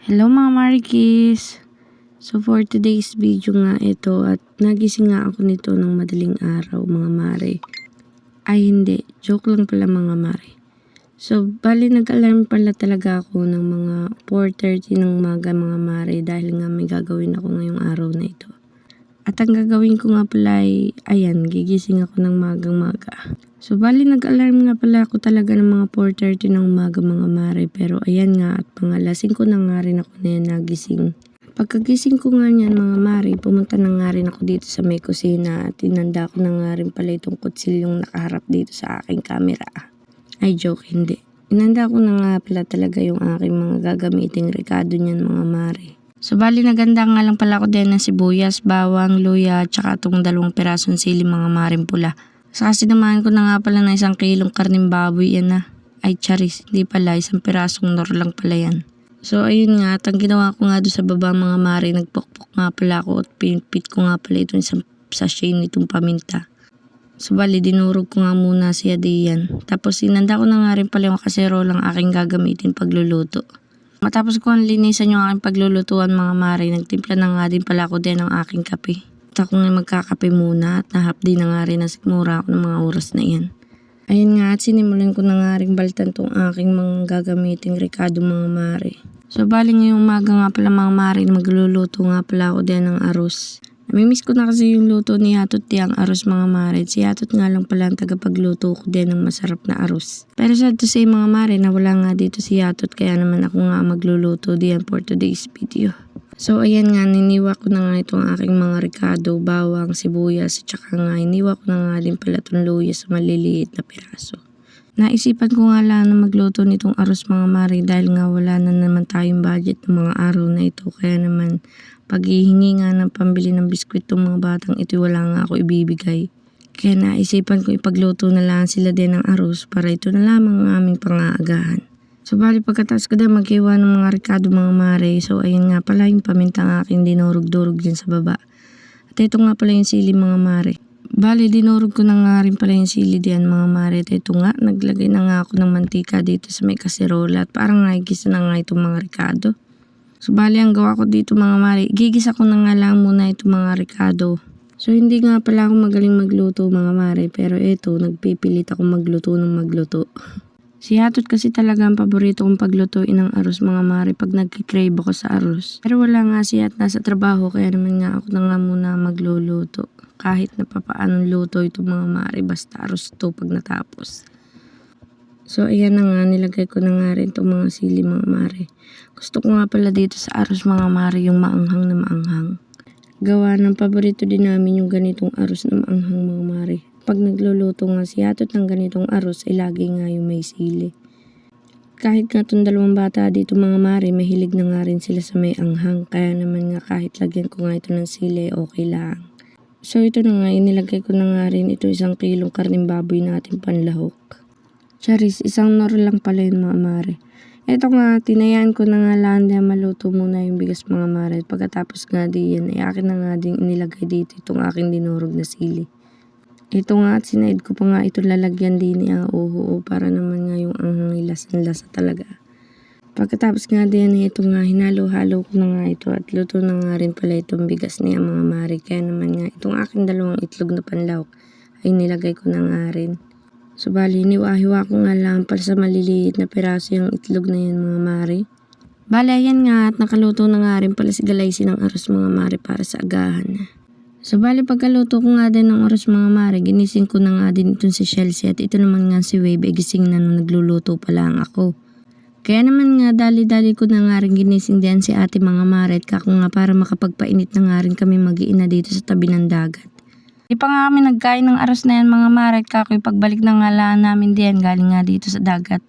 Hello mga Marikis! So for today's video nga ito at nagising nga ako nito ng madaling araw mga Mare. Ay hindi, joke lang pala mga Mare. So bali nag-alarm pala talaga ako ng mga 4:30 ng umaga mga Mare dahil nga may gagawin ako ngayong araw na ito. At ang gagawin ko nga pala ay, ayan, gigising ako ng magang-maga. So bali nag-alarm nga pala ako talaga ng mga 4:30 ng umaga mga Mare. Pero ayan nga at mga lasing ko na nga rin ako na yan nagising. Pagkagising ko nga niyan mga Mare, pumunta na nga rin ako dito sa may kusina at tinanda ko na nga rin pala itong kutsilyong nakaharap dito sa aking camera. Ay joke, hindi. Inanda ko na nga pala talaga yung aking mga gagamiting rekado niyan mga Mare. So bali naganda nga lang pala ako din ng sibuyas, bawang, luya, tsaka itong 2 pirasong sili mga Maring pula. Saka sinamahan ko na nga pala ng 1 kilong karning baboy yan na. Ay charis, hindi pala, 1 pirasong nor lang pala yan. So ayun nga, at ang ginawa ko nga doon sa baba mga Mare, nagpukpok nga pala ako at pinipit ko nga pala itong isang sachet nitong paminta. So bali dinurog ko nga muna siya diyan. Tapos sinanda ko na nga rin pala yung kaserolang aking gagamitin pagluluto. Matapos ko ang linisan yung aking paglulutuan mga Mare, nagtimpla na nga din pala ako din ng aking kape. At ako nga magkakape muna at nahapdi na nga rin na sigmura ako ng mga oras na yan. Ayun nga at sinimulan ko na nga rin baltan tong aking mga gagamiting rekado mga Mare. So bali ngayong umaga nga pala mga Mare, magluluto nga pala ako din ng arroz. Namimiss ko na kasi yung luto ni Yatot ang arroz mga Mare. Si Yatot nga lang pala ang tagapagluto ko din ng masarap na arroz. Pero sad to say mga Mare na wala nga dito si Yatot kaya naman ako nga magluluto diyan for today's video. So ayan nga, niniwa ko na nga itong aking mga rekado, bawang, sibuyas at saka nga iniwa ko na nga din pala itong luya sa maliliit na piraso. Naisipan ko nga lang na magluto nitong arroz mga Mare dahil nga wala na naman tayong budget ng mga araw na ito. Kaya naman paghihingi nga ng pambili ng biskwit ng mga batang ito wala nga ako ibibigay. Kaya naisipan ko ipagluto na lang sila din ng arroz para ito na lamang ang aming pangaagahan. So bali pagkatapos ko din magkiwa ng mga rekado mga Mare, so ayun nga pala yung pamintang aking dinurog-durog dyan sa baba. At ito nga pala yung sili mga Mare. Bali dinurog ko na nga rin pala yung sili diyan mga Mare. At ito nga, naglagay na nga ako ng mantika dito sa may kaserola at parang nakikisa na nga itong mga rekado. So bali ang gawa ko dito mga Mare, gigisa ko na nga lang muna itong mga rekado. So hindi nga pala ako magaling magluto mga Mare, pero ito nagpipilit ako magluto ng magluto. Si Yatot kasi talaga ang paborito kong paglutuin ng arroz mga Mare pag nagkikrave ako sa arroz. Pero wala nga siya at nasa trabaho kaya naman nga ako na nga muna magluluto. Kahit na papaanong luto ito mga Mare, basta arroz to pag natapos. So ayan na nga, nilagay ko na nga rin itong mga sili mga Mare. Gusto ko nga pala dito sa arroz mga Mare yung maanghang na maanghang. Gawa ng paborito din namin yung ganitong arroz na maanghang mga Mare. Pag nagluluto nga si Yatot ng ganitong arroz ay lagi nga yung may sili. Kahit nga itong 2 bata dito mga Mare, mahilig na nga rin sila sa may anghang. Kaya naman nga kahit lagyan ko nga ito ng sili, okay lang. So ito na nga, inilagay ko na nga rin ito 1 kilong karning baboy natin panlahok. Charis, 1 nor lang pala yun mga Mare. Ito nga, tinayaan ko na nga lang na maluto muna yung bigas mga Mare. Pagkatapos nga diyan, ay akin na nga din inilagay dito itong aking dinurog na sili. Ito nga at sinaid ko pa nga ito lalagyan din ang uho para naman nga yung anghang lasan-lasa talaga. Pagkatapos nga din ito nga hinalo-halo ko na nga ito at luto na nga rin pala itong bigas niya mga Mare. Kaya naman nga itong aking 2 itlog na panlahok ay nilagay ko na nga rin. So bali hiwa-hiwa ko nga lang para sa maliliit na piraso yung itlog na yan mga Mare. Bali ayan nga at nakaluto na nga rin pala si Galaysi ng arroz mga Mare para sa agahan. So bali pagkaluto ko nga din ng arroz mga Mare, ginising ko na nga din itong si Chelsea at ito naman nga si Wave gising na nung nagluluto pa lang ako. Kaya naman nga dali-dali ko na nga rin ginising din si ate mga Mare at kako nga para makapagpainit na nga rin kami mag-iina dito sa tabi ng dagat. Di pa nga kami nagkain ng arroz na yan mga Mare at kako pagbalik na nga lang namin diyan galing nga dito sa dagat.